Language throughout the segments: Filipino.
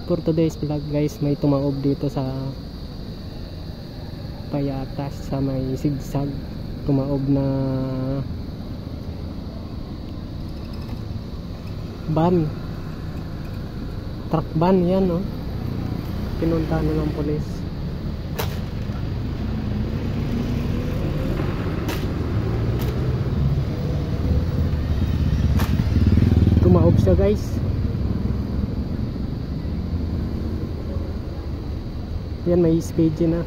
For today's vlog guys, may tumaob dito sa Payatas sa may sigsag. Tumaob na van, truck van yan, no? Pinuntahan na ng polis. Tumaob siya guys. Yan, may speed na.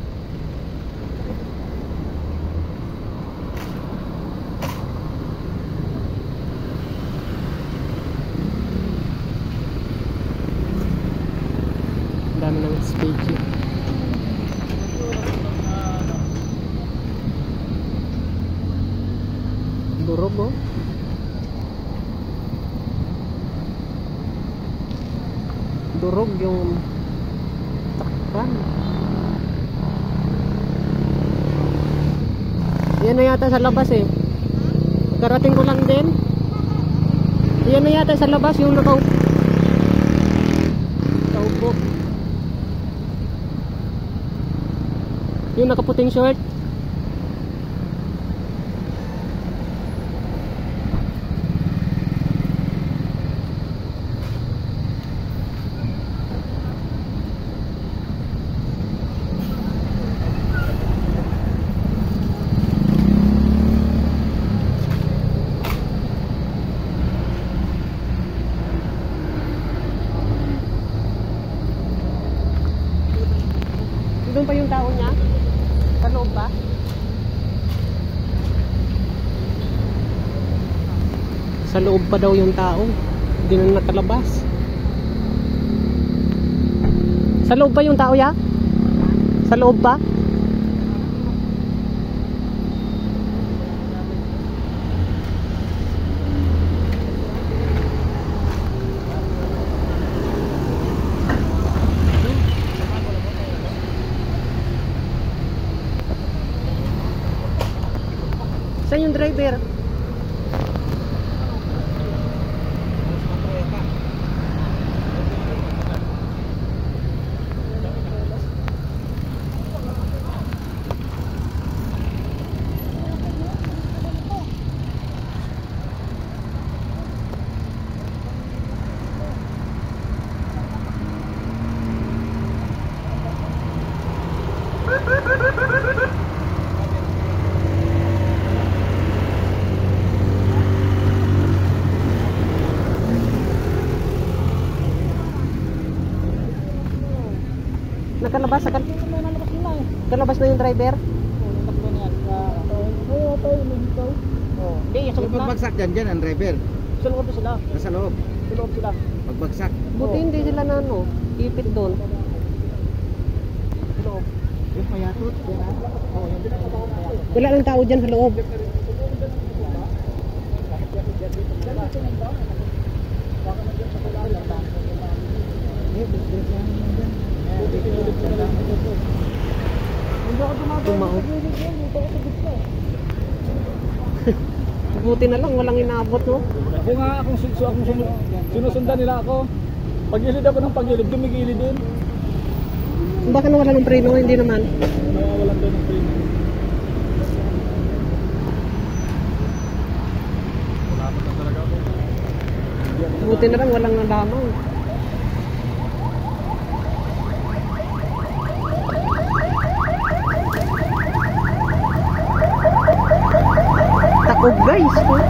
Dami ng speed. Durog, oh. Durog yung takpan. Yan na yata sa labas eh. Karating ko lang din. Yan na yata sa labas yung nakaupo. Yung nakaputing short. Doon pa yung tao niya? Sa loob ba? Sa loob pa daw yung tao. Hindi na nakalabas. Sa loob pa yung tao ya? Sa loob pa? Saan yung driver? Nakalabas na kalabas na yung driver. Hindi, sa loob na. Pagbagsak dyan ang driver. Sa loob sila. Nasa loob. Sa loob sila. Pagbagsak. Buti hindi sila na ano, ipit doon. Sa loob. Yung payatot. Wala lang tao dyan sa loob. Tumaob. Buti na lang walang inaabot, no? Ako nga, akong sinusundan nila ako. Pagilid ako ng pagilid, dumigilid din. Baka nawala ng preno, hindi naman. Nawawalan doon ng preno. Wala pa talaga ako. Buti na lang walang nadamang. Takog guys, oh.